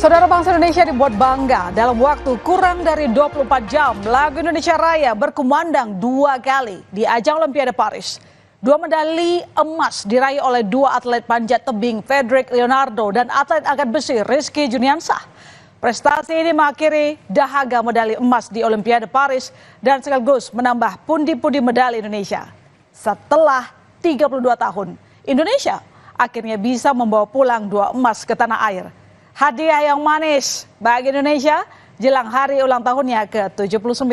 Saudara bangsa Indonesia dibuat bangga dalam waktu kurang dari 24 jam. Lagu Indonesia Raya berkumandang 2 kali di ajang Olimpiade Paris. 2 medali emas diraih oleh 2 atlet panjat tebing Frederick Leonardo dan atlet angkat besi Rizky Juniansah. Prestasi ini mengakhiri dahaga medali emas di Olimpiade Paris dan sekaligus menambah pundi-pundi medali Indonesia. Setelah 32 tahun, Indonesia akhirnya bisa membawa pulang 2 emas ke tanah air. Hadiah yang manis bagi Indonesia jelang hari ulang tahunnya ke-79.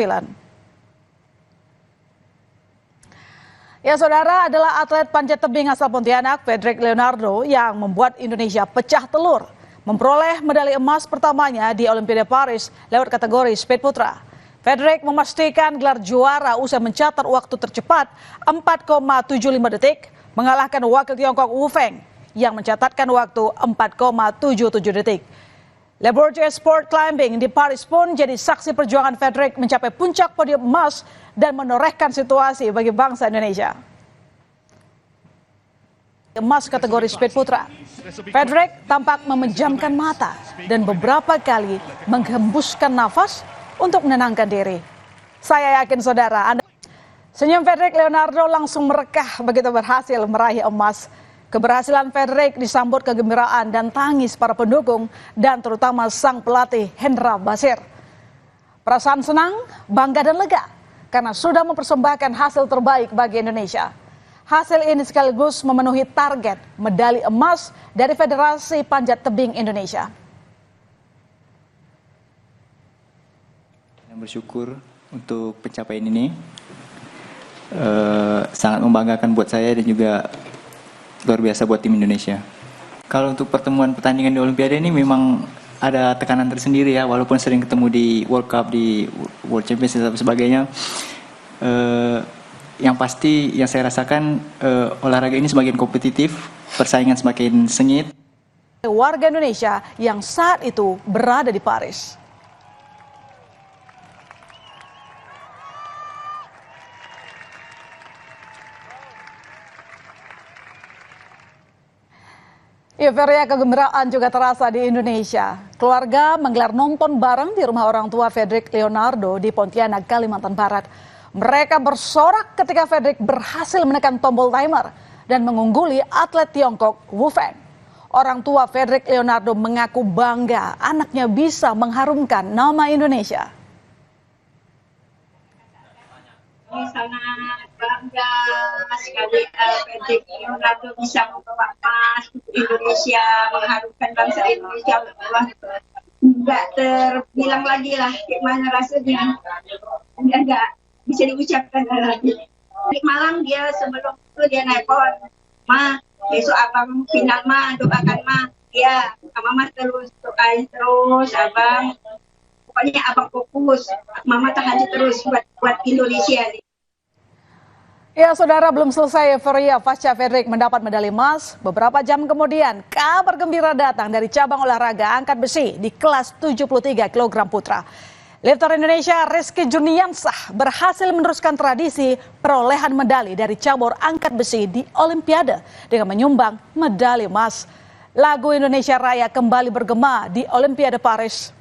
Ya saudara, adalah atlet panjat tebing asal Pontianak, Frederick Leonardo, yang membuat Indonesia pecah telur, memperoleh medali emas pertamanya di Olimpiade Paris lewat kategori speed putra. Frederick memastikan gelar juara usai mencatat waktu tercepat 4,75 detik, mengalahkan wakil Tiongkok Wu Feng yang mencatatkan waktu 4,77 detik. Laboratory Sport Climbing di Paris pun jadi saksi perjuangan Frederick mencapai puncak podium emas dan menorehkan situasi bagi bangsa Indonesia. Emas kategori speed putra. Frederick tampak memejamkan mata dan beberapa kali menghembuskan nafas untuk menenangkan diri. Saya yakin saudara, senyum Frederick Leonardo langsung merekah begitu berhasil meraih emas. Keberhasilan Frederick disambut kegembiraan dan tangis para pendukung dan terutama sang pelatih Hendra Basir. Perasaan senang, bangga dan lega karena sudah mempersembahkan hasil terbaik bagi Indonesia. Hasil ini sekaligus memenuhi target medali emas dari Federasi Panjat Tebing Indonesia. Bersyukur untuk pencapaian ini, sangat membanggakan buat saya dan juga luar biasa buat tim Indonesia. Kalau untuk pertemuan pertandingan di Olimpiade ini memang ada tekanan tersendiri ya, walaupun sering ketemu di World Cup, di World Championship dan sebagainya. Yang pasti yang saya rasakan olahraga ini semakin kompetitif, persaingan semakin sengit. Warga Indonesia yang saat itu berada di Paris. Euforia kegembiraan juga terasa di Indonesia. Keluarga menggelar nonton bareng di rumah orang tua Frederick Leonardo di Pontianak, Kalimantan Barat. Mereka bersorak ketika Frederick berhasil menekan tombol timer dan mengungguli atlet Tiongkok Wu Feng. Orang tua Frederick Leonardo mengaku bangga anaknya bisa mengharumkan nama Indonesia. Sangat bangga sekali Frederick Leonardo bisa membawa emas untuk Indonesia, mengharumkan bangsa Indonesia. Nggak terbilang lagi lah gimana rasanya, nggak bisa diucapkan lagi. Di Malang dia sebelum itu dia nelpon, Ma besok abang final Ma, doakan Ma. Ya, Mama terus doain terus abang. Pokoknya abang fokus, Mama tahajud terus buat Indonesia. Ya saudara, belum selesai euforia pasca Frederick mendapat medali emas. Beberapa jam kemudian kabar gembira datang dari cabang olahraga angkat besi di kelas 73 kg putra. Lifter Indonesia Rizky Juniansah berhasil meneruskan tradisi perolehan medali dari cabur angkat besi di Olimpiade dengan menyumbang medali emas. Lagu Indonesia Raya kembali bergema di Olimpiade Paris.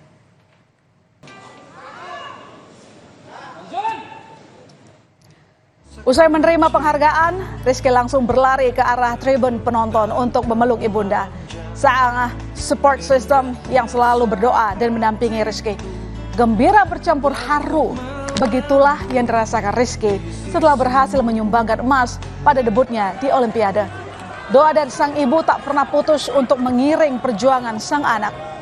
Usai menerima penghargaan, Rizky langsung berlari ke arah tribun penonton untuk memeluk ibunda. Sang support system yang selalu berdoa dan mendampingi Rizky. Gembira bercampur haru, begitulah yang dirasakan Rizky setelah berhasil menyumbangkan emas pada debutnya di Olimpiade. Doa dari sang ibu tak pernah putus untuk mengiring perjuangan sang anak.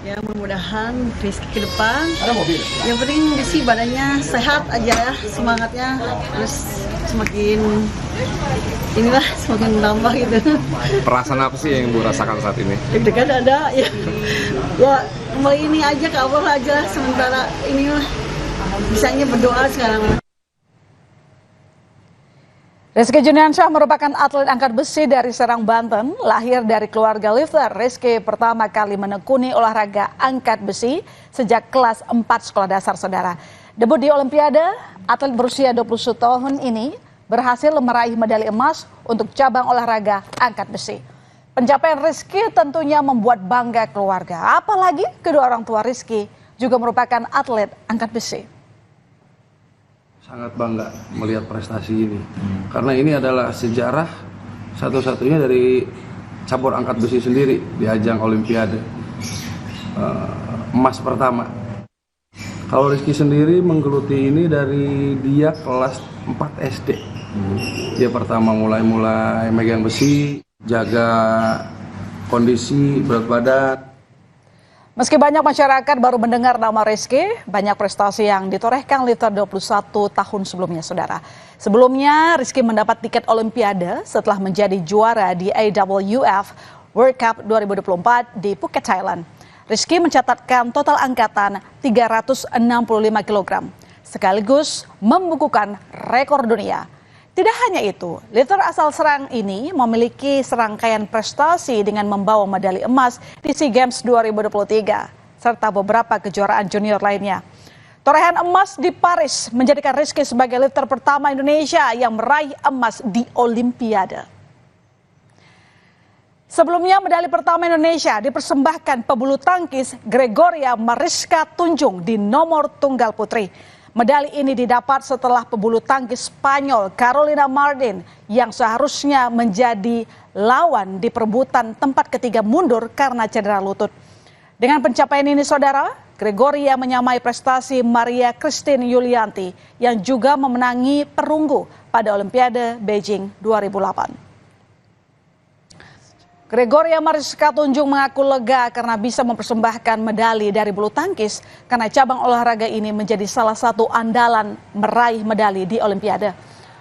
Ya mudah-mudahan Rizky ke depan. Yang penting sih badannya sehat aja ya, semangatnya terus semakin menambah gitu. Perasaan apa sih yang Bu rasakan saat ini? Deg-degan ada ya. Ya kembali ini aja ke Allah aja sementara ini mah bisanya berdoa sekarang. Rizky Juniansah merupakan atlet angkat besi dari Serang, Banten. Lahir dari keluarga lifter, Rizky pertama kali menekuni olahraga angkat besi sejak kelas 4 sekolah dasar saudara. Debut di Olimpiade, atlet berusia 21 tahun ini berhasil meraih medali emas untuk cabang olahraga angkat besi. Pencapaian Rizky tentunya membuat bangga keluarga, apalagi kedua orang tua Rizky juga merupakan atlet angkat besi. Sangat bangga melihat prestasi ini, karena ini adalah sejarah satu-satunya dari cabur angkat besi sendiri di ajang Olimpiade, emas pertama. Kalau Rizky sendiri menggeluti ini dari dia kelas 4 SD. Dia pertama mulai megang besi, jaga kondisi berat badan. Meski banyak masyarakat baru mendengar nama Rizky, banyak prestasi yang ditorehkan lifter 21 tahun sebelumnya, saudara. Sebelumnya, Rizky mendapat tiket Olimpiade setelah menjadi juara di AWF World Cup 2024 di Phuket, Thailand. Rizky mencatatkan total angkatan 365 kg, sekaligus membukukan rekor dunia. Tidak hanya itu, lifter asal Serang ini memiliki serangkaian prestasi dengan membawa medali emas di SEA Games 2023, serta beberapa kejuaraan junior lainnya. Torehan emas di Paris menjadikan Rizky sebagai lifter pertama Indonesia yang meraih emas di Olimpiade. Sebelumnya medali pertama Indonesia dipersembahkan pebulu tangkis Gregoria Mariska Tunjung di nomor tunggal putri. Medali ini didapat setelah pebulu tangkis Spanyol Carolina Marin yang seharusnya menjadi lawan di perebutan tempat ketiga mundur karena cedera lutut. Dengan pencapaian ini, saudara, Gregoria menyamai prestasi Maria Christine Yulianti yang juga memenangi perunggu pada Olimpiade Beijing 2008. Gregoria Mariska Tunjung mengaku lega karena bisa mempersembahkan medali dari bulu tangkis karena cabang olahraga ini menjadi salah satu andalan meraih medali di Olimpiade.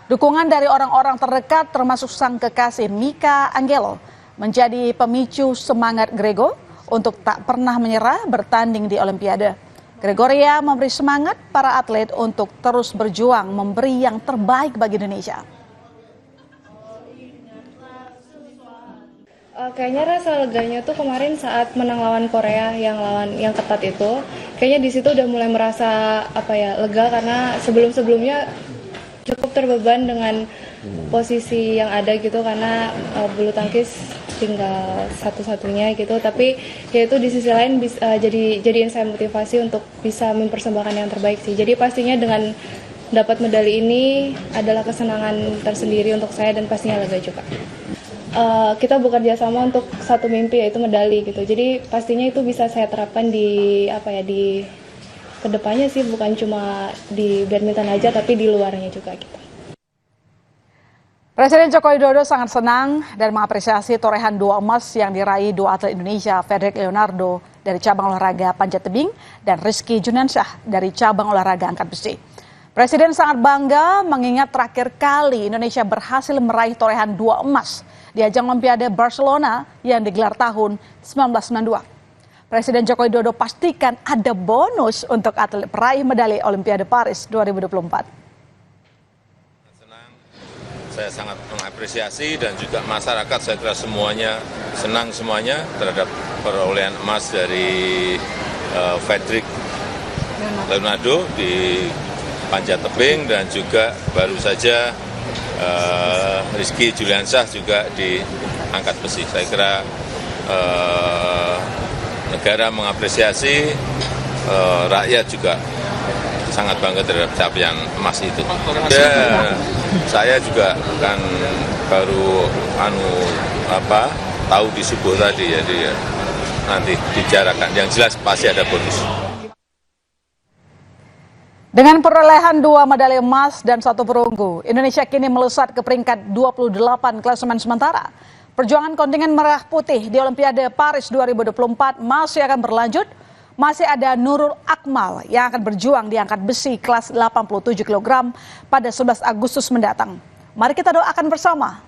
Dukungan dari orang-orang terdekat termasuk sang kekasih Mika Angelo menjadi pemicu semangat Grego untuk tak pernah menyerah bertanding di Olimpiade. Gregoria memberi semangat para atlet untuk terus berjuang memberi yang terbaik bagi Indonesia. Kayaknya rasa leganya tuh kemarin saat menang lawan Korea yang ketat itu, kayaknya di situ udah mulai merasa lega karena sebelumnya cukup terbeban dengan posisi yang ada gitu karena bulu tangkis tinggal satu-satunya gitu, tapi ya itu di sisi lain jadiin saya motivasi untuk bisa mempersembahkan yang terbaik sih. Jadi pastinya dengan dapat medali ini adalah kesenangan tersendiri untuk saya dan pastinya lega juga. Kita bekerja sama untuk satu mimpi yaitu medali gitu. Jadi pastinya itu bisa saya terapkan di kedepannya sih, bukan cuma di badminton aja tapi di luarnya juga gitu. Presiden Joko Widodo sangat senang dan mengapresiasi torehan 2 emas yang diraih 2 atlet Indonesia, Frederick Leonardo dari cabang olahraga panjat tebing dan Rizky Junansyah dari cabang olahraga angkat besi. Presiden sangat bangga mengingat terakhir kali Indonesia berhasil meraih torehan 2 emas di ajang Olimpiade Barcelona yang digelar tahun 1992. Presiden Joko Widodo pastikan ada bonus untuk atlet peraih medali Olimpiade Paris 2024. Saya sangat mengapresiasi dan juga masyarakat saya kira semuanya senang semuanya terhadap perolehan emas dari Frederick Leonardo di panjat tebing dan juga baru saja Rizky Junansyah juga di angkat besi. Saya kira negara mengapresiasi, rakyat juga sangat bangga terhadap capaian emas itu. Ya, saya juga kan baru tahu di subuh tadi, jadi nanti dibicarakan. Yang jelas pasti ada bonus. Dengan perolehan 2 medali emas dan 1 perunggu, Indonesia kini melesat ke peringkat 28 klasemen sementara. Perjuangan kontingen merah putih di Olimpiade Paris 2024 masih akan berlanjut. Masih ada Nurul Akmal yang akan berjuang di angkat besi kelas 87 kg pada 11 Agustus mendatang. Mari kita doakan bersama.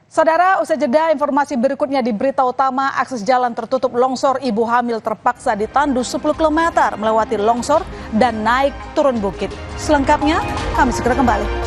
Saudara, usai jeda informasi berikutnya di berita utama, akses jalan tertutup longsor, ibu hamil terpaksa ditandu 10 km melewati longsor dan naik turun bukit. Selengkapnya kami segera kembali.